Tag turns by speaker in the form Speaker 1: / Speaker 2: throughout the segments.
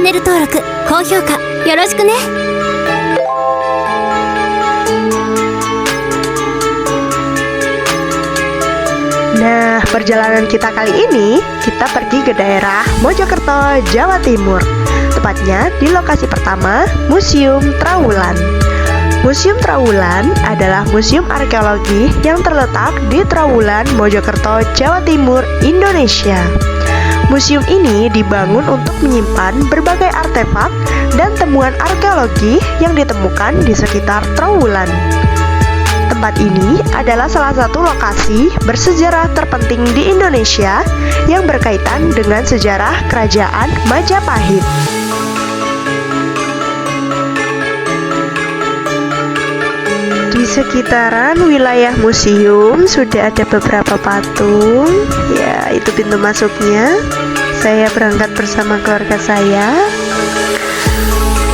Speaker 1: ネル登録、高評価よろしくね。
Speaker 2: Nah, perjalanan kita kali ini, kita pergi ke daerah Mojokerto, Jawa Timur. Tepatnya di lokasi pertama, Museum Trowulan. Museum Trowulan adalah museum arkeologi yang terletak di Trowulan, Mojokerto, Jawa Timur, Indonesia. Museum ini dibangun untuk menyimpan berbagai artefak dan temuan arkeologi yang ditemukan di sekitar Trowulan. Tempat ini adalah salah satu lokasi bersejarah terpenting di Indonesia yang berkaitan dengan sejarah Kerajaan Majapahit. Di sekitaran wilayah museum sudah ada beberapa patung. Ya, itu pintu masuknya. Saya berangkat bersama keluarga saya.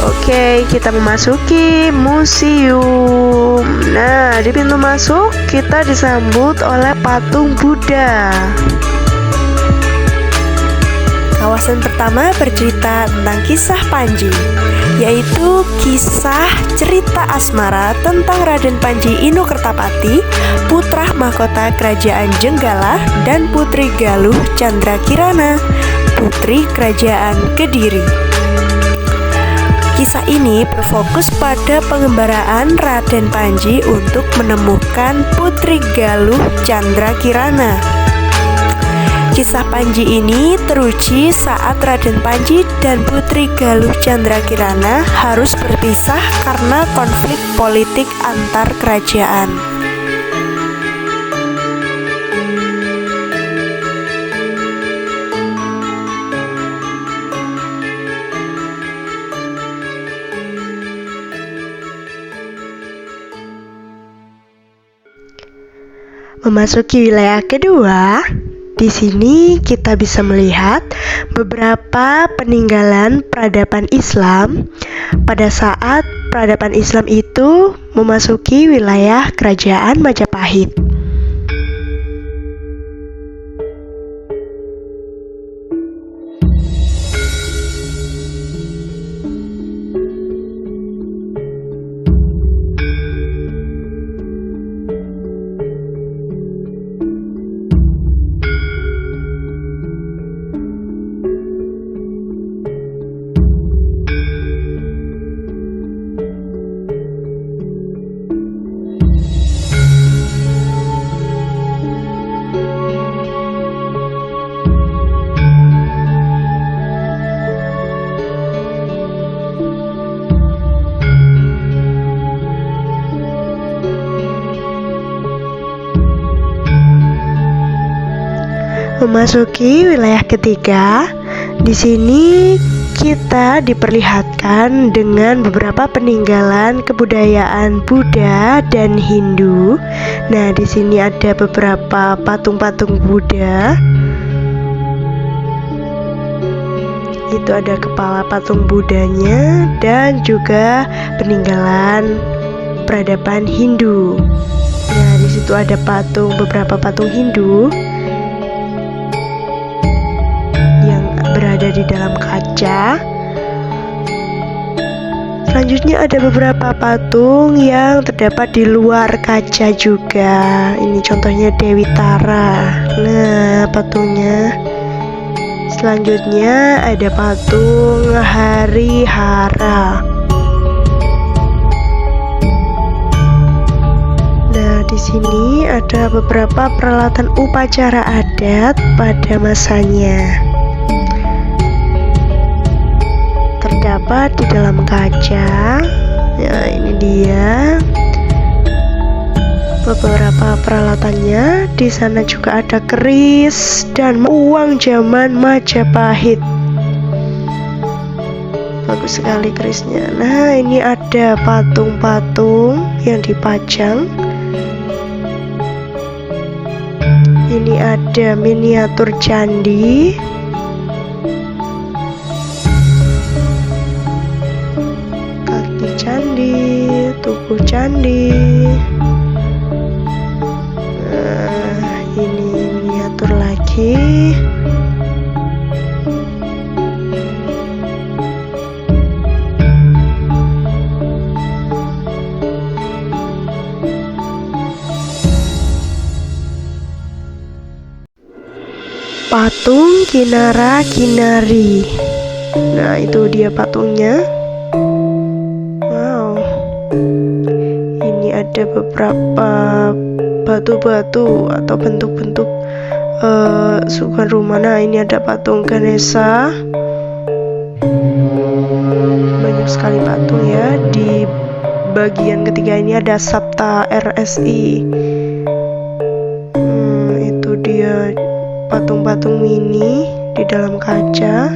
Speaker 2: Oke, kita memasuki museum. Nah, di pintu masuk kita disambut oleh patung Buddha. Kawasan pertama bercerita tentang kisah Panji, yaitu kisah cerita asmara tentang Raden Panji Inu Kertapati, putra mahkota Kerajaan Jenggala, dan Putri Galuh Candrakirana, putri Kerajaan Kediri. Kisah ini berfokus pada pengembaraan Raden Panji untuk menemukan Putri Galuh Candrakirana. Kisah Panji ini teruji saat Raden Panji dan Putri Galuh Candrakirana harus berpisah karena konflik politik antar kerajaan. Memasuki wilayah kedua, di sini kita bisa melihat beberapa peninggalan peradaban Islam pada saat peradaban Islam itu memasuki wilayah Kerajaan Majapahit. Memasuki wilayah ketiga, di sini kita diperlihatkan dengan beberapa peninggalan kebudayaan Buddha dan Hindu. Nah, di sini ada beberapa patung-patung Buddha. Itu ada kepala patung Buddhanya dan juga peninggalan peradaban Hindu. Nah, di situ ada beberapa patung Hindu berada di dalam kaca. Selanjutnya ada beberapa patung yang terdapat di luar kaca juga. Ini contohnya Dewi Tara. Nah, patungnya. Selanjutnya ada patung Harihara. Nah, di sini ada beberapa peralatan upacara adat pada masanya. Terdapat di dalam kaca. Ya, ini dia beberapa peralatannya. Di sana juga ada keris dan uang zaman Majapahit. Bagus sekali kerisnya. Nah, ini ada patung-patung yang dipajang. Ini ada miniatur candi. Tugu candi. Nah, ini miniatur lagi. patung Kinara Kinari. Nah, itu dia patungnya. Wow. Ini ada beberapa batu-batu atau bentuk-bentuk sukan rumah. Nah, ini ada patung Ganesha. Banyak sekali patung ya. Di bagian ketiga ini ada Sabta RSI. Itu dia patung-patung mini di dalam kaca.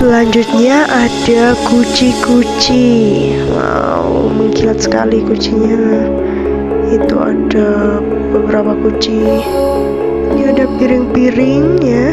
Speaker 2: Selanjutnya ada kuci-kuci. Wow, mengkilat sekali kucinya. Itu ada beberapa kuci. Ini ada piring-piring ya.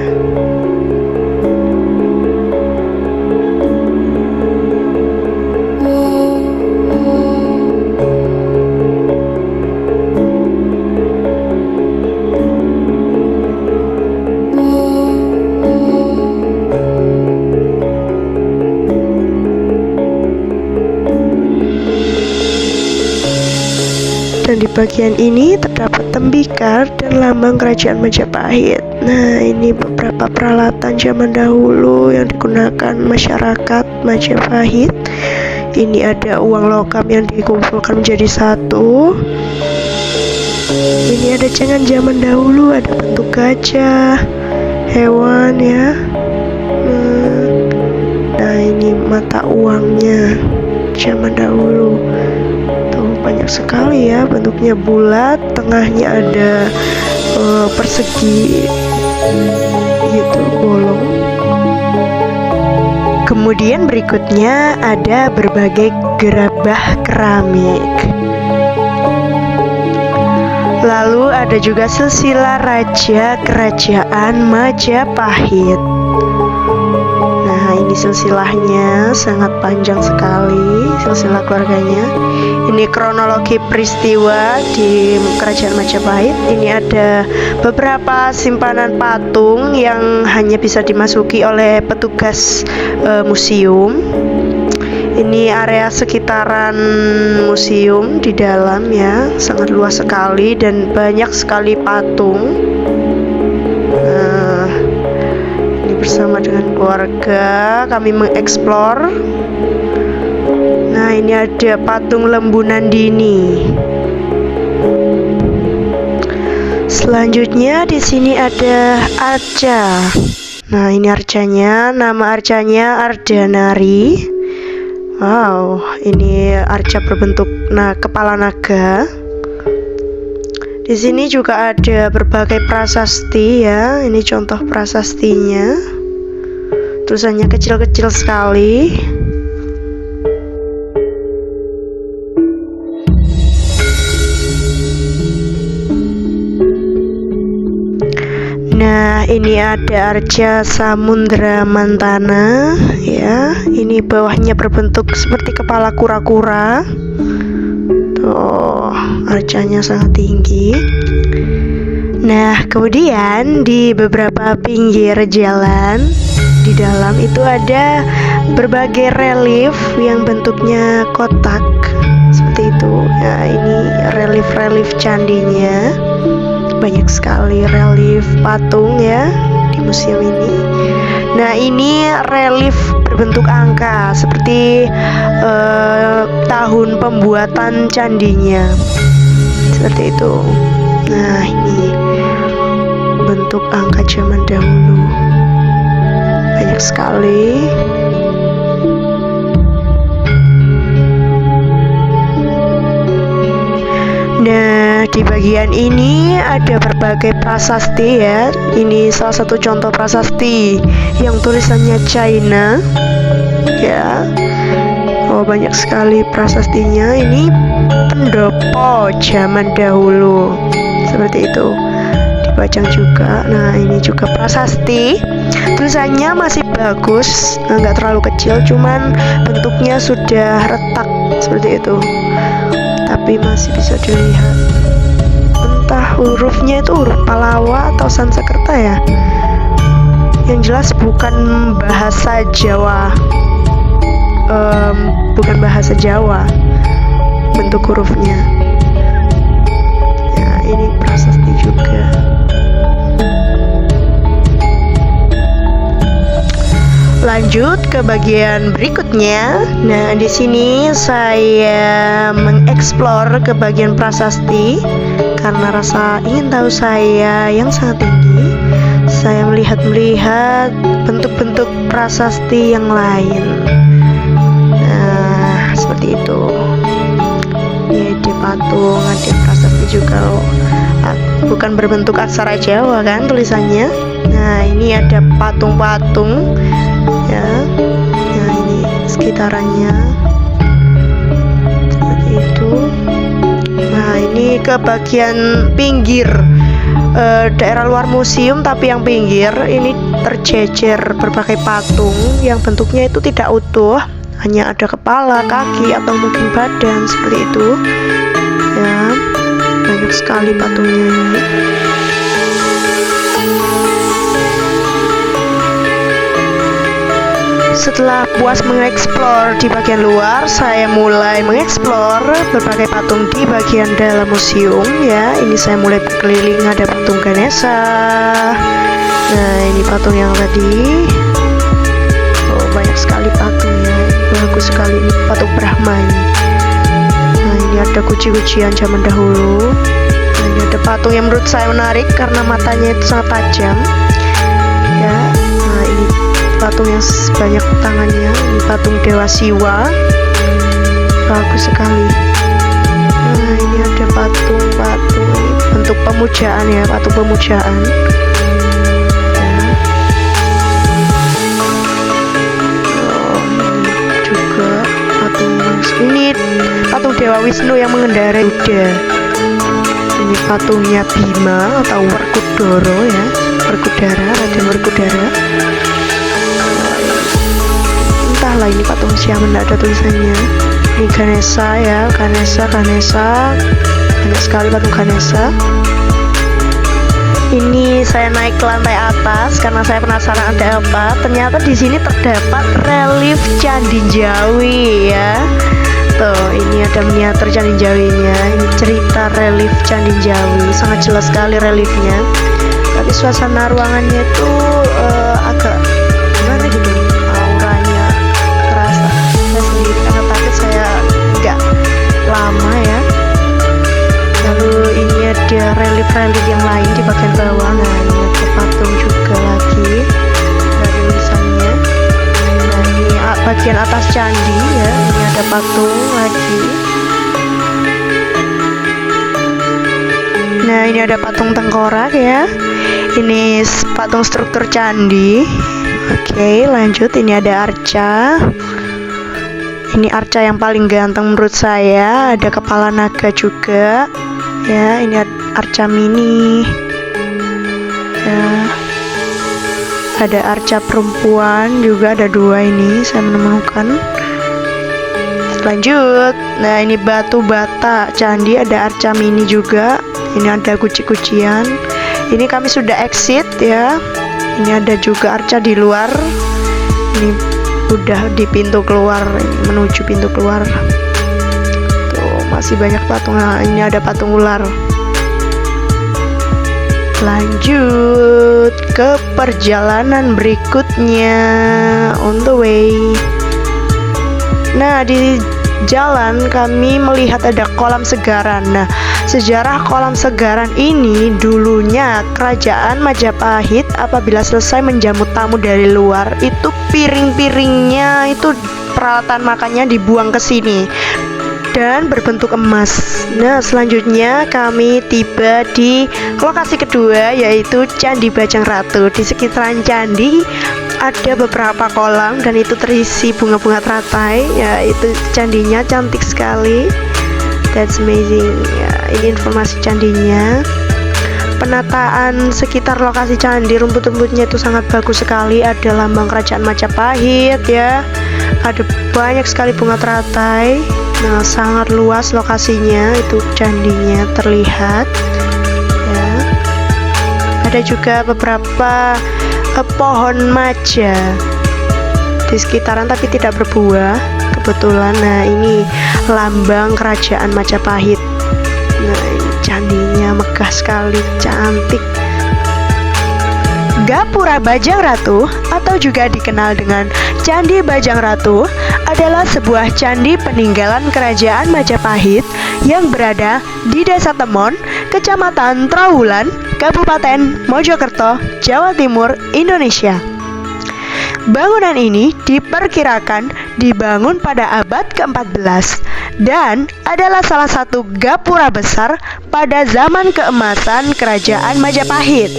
Speaker 2: Dan di bagian ini terdapat tembikar dan lambang kerajaan Majapahit. Nah, ini beberapa peralatan zaman dahulu yang digunakan masyarakat Majapahit. Ini ada uang logam yang dikumpulkan menjadi satu. Ini ada cengan zaman dahulu, ada bentuk gajah, hewan ya. Nah, ini mata uangnya zaman dahulu. Banyak sekali ya, bentuknya bulat, tengahnya ada persegi gitu, bolong. Kemudian berikutnya ada berbagai gerabah keramik. Lalu ada juga silsilah raja kerajaan Majapahit. Nah, ini silsilahnya sangat panjang sekali, silsilah keluarganya. Ini kronologi peristiwa di kerajaan Majapahit. Ini ada beberapa simpanan patung yang hanya bisa dimasuki oleh petugas museum. Ini area sekitaran museum di dalam ya, sangat luas sekali dan banyak sekali patung. Nah, ini bersama dengan keluarga kami mengeksplor. Nah, ini ada patung Lembunan Dini. Selanjutnya di sini ada arca. Nah, ini arcanya, nama arcanya Ardanari. Wow, ini arca berbentuk kepala naga. Di sini juga ada berbagai prasasti ya. Ini contoh prasastinya. Tulisannya kecil-kecil sekali. Nah, ini ada arca Samudra Mantana ya. Ini bawahnya berbentuk seperti kepala kura-kura. Tuh, arcanya sangat tinggi. Nah, kemudian di beberapa pinggir jalan di dalam itu ada berbagai relief yang bentuknya kotak seperti itu. Nah, ini relief-relief candinya. Banyak sekali relief patung ya di museum ini. Nah, ini relief berbentuk angka seperti tahun pembuatan candinya seperti itu. Nah, ini bentuk angka zaman dahulu, banyak sekali. Nah, di bagian ini ada berbagai prasasti ya. Ini salah satu contoh prasasti yang tulisannya China ya. Oh, banyak sekali prasastinya. Ini pendopo zaman dahulu seperti itu, dipajang juga. Nah, ini juga prasasti Tulisannya masih bagus, nggak terlalu kecil, cuman bentuknya sudah retak seperti itu. Tapi masih bisa dilihat. Entah hurufnya itu huruf Pallawa atau Sanskerta ya. Yang jelas bukan bahasa Jawa. Bukan bahasa Jawa bentuk hurufnya. Ya, ini prasasti juga. Lanjut ke bagian berikutnya. Nah, di sini saya mengeksplor ke bagian prasasti karena rasa ingin tahu saya yang sangat tinggi. Saya melihat bentuk-bentuk prasasti yang lain. Nah, seperti itu. Ini ada patung, ada prasasti juga loh. Bukan berbentuk aksara Jawa kan tulisannya. Nah, ini ada patung-patung ya. Nah, ini sekitarannya seperti itu. Nah, ini ke bagian pinggir daerah luar museum, tapi yang pinggir ini terjejer berbagai patung yang bentuknya itu tidak utuh, hanya ada kepala, kaki, atau mungkin badan seperti itu ya. Banyak sekali patungnya ini. Setelah puas mengeksplor di bagian luar, saya mulai mengeksplor berbagai patung di bagian dalam museum ya. Ini saya mulai berkeliling, ada patung Ganesha. Nah, ini patung yang tadi. Oh, banyak sekali patungnya. Bagus sekali ini patung Brahma ini. Nah, ini ada kuci-kucian zaman dahulu. Nah, ini ada patung yang menurut saya menarik karena matanya itu sangat tajam. Ya, nah ini patung yang banyak tangannya. Ini patung Dewa Siwa, bagus sekali. Nah, ini ada patung-patung, ini bentuk pemujaan ya, patung pemujaan ya. Oh, ini juga patung, ini patung Dewa Wisnu yang mengendarai kuda. Ini patungnya Bima atau Werkudara ya, Werkudara, Raden Werkudara. Lah, ini patung siapa, tidak ada tulisannya. Ini Ganesha ya, Ganesha. Banyak sekali patung Ganesha. Ini saya naik ke lantai atas karena saya penasaran ada apa. Ternyata di sini terdapat relief Candi Jawi ya. Tuh, ini ada miniatur Candi Jawinya. Ini cerita relief Candi Jawi, sangat jelas sekali reliefnya. Tapi suasana ruangannya itu agak gimana gitu. Lama ya. Lalu ini ada relief-relief yang lain di bagian bawah. Nah, ini ada patung juga lagi dari tulisannya. Nah, ini bagian atas candi ya. Ini ada patung lagi. Nah, ini ada patung tengkorak ya. Ini patung struktur candi. Oke, lanjut. Ini ada arca. Ini arca yang paling ganteng menurut saya. Ada kepala naga juga ya. Ini arca mini ya. Ada arca perempuan juga, ada dua ini saya menemukan. Lanjut. Nah, ini batu bata candi, ada arca mini juga. Ini ada kuci-kucian. Ini kami sudah exit ya. Ini ada juga arca di luar. Ini udah di pintu keluar, menuju pintu keluar. Tuh, masih banyak patung. Nah, ini ada patung ular. Lanjut ke perjalanan berikutnya, on the way. Nah, di jalan kami melihat ada kolam segaran. Nah, sejarah kolam segaran ini, dulunya kerajaan Majapahit apabila selesai menjamu tamu dari luar, itu piring-piringnya itu peralatan makannya dibuang ke sini dan berbentuk emas. Nah, selanjutnya kami tiba di lokasi kedua, yaitu Candi Bajang Ratu. Di sekitaran candi ada beberapa kolam dan itu terisi bunga-bunga teratai ya. Itu candinya cantik sekali. That's amazing ya. Ini informasi candinya. Penataan sekitar lokasi candi, rumput-rumputnya itu sangat bagus sekali. Ada lambang kerajaan Majapahit ya. Ada banyak sekali bunga teratai. Nah, sangat luas lokasinya, itu candinya terlihat ya. Ada juga beberapa pohon maja di sekitaran tapi tidak berbuah kebetulan. Nah, ini lambang kerajaan Majapahit. Nah, ini candinya megah sekali, cantik. Gapura Bajang Ratu atau juga dikenal dengan Candi Bajang Ratu adalah sebuah candi peninggalan kerajaan Majapahit yang berada di Desa Temon, Kecamatan Trawulan, Kabupaten Mojokerto, Jawa Timur, Indonesia. Bangunan ini diperkirakan dibangun pada abad ke-14 dan adalah salah satu gapura besar pada zaman keemasan kerajaan Majapahit.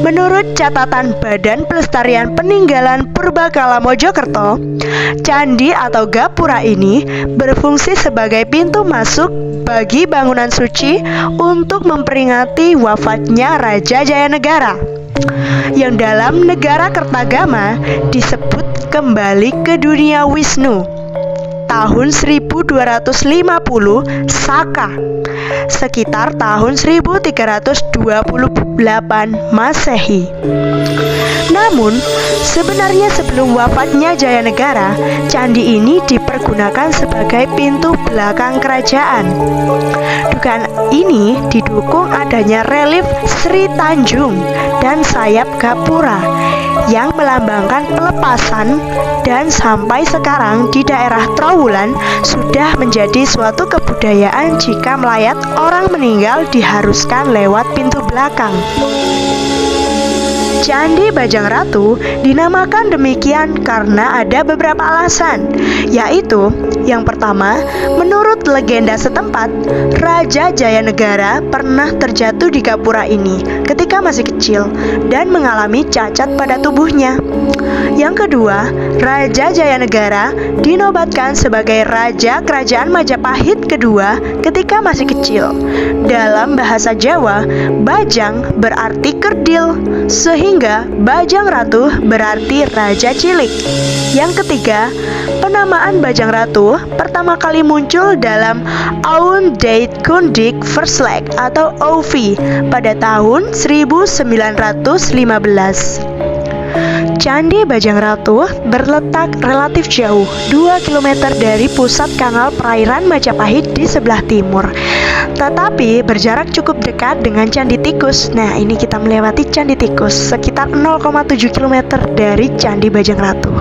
Speaker 2: Menurut catatan Badan Pelestarian Peninggalan Purbakala Mojokerto, candi atau gapura ini berfungsi sebagai pintu masuk bagi bangunan suci untuk memperingati wafatnya Raja Jayanegara, yang dalam negara Kertagama disebut kembali ke dunia Wisnu tahun 1250 Saka, sekitar tahun 1328 Masehi. Namun, sebenarnya sebelum wafatnya Jayanegara, candi ini dipergunakan sebagai pintu belakang kerajaan. Dugaan ini didukung adanya relief Sri Tanjung dan sayap gapura yang melambangkan pelepasan, dan sampai sekarang di daerah Trawulan sudah menjadi suatu kebudayaan jika melayat orang meninggal diharuskan lewat pintu belakang. Candi Bajang Ratu dinamakan demikian karena ada beberapa alasan, yaitu yang pertama, menurut legenda setempat, Raja Jayanegara pernah terjatuh di gapura ini ketika masih kecil dan mengalami cacat pada tubuhnya. Yang kedua, Raja Jayanegara dinobatkan sebagai Raja Kerajaan Majapahit kedua ketika masih kecil. Dalam bahasa Jawa, Bajang berarti kerdil, sehingga Bajang Ratu berarti Raja Cilik. Yang ketiga, penamaan Bajang Ratu pertama kali muncul dalam Oud Date Kundik Verslag atau OV pada tahun 1915. Candi Bajang Ratu berletak relatif jauh, 2 km dari pusat kanal perairan Majapahit di sebelah timur, tetapi berjarak cukup dekat dengan Candi Tikus. Nah, ini kita melewati Candi Tikus sekitar 0,7 km dari Candi Bajang Ratu.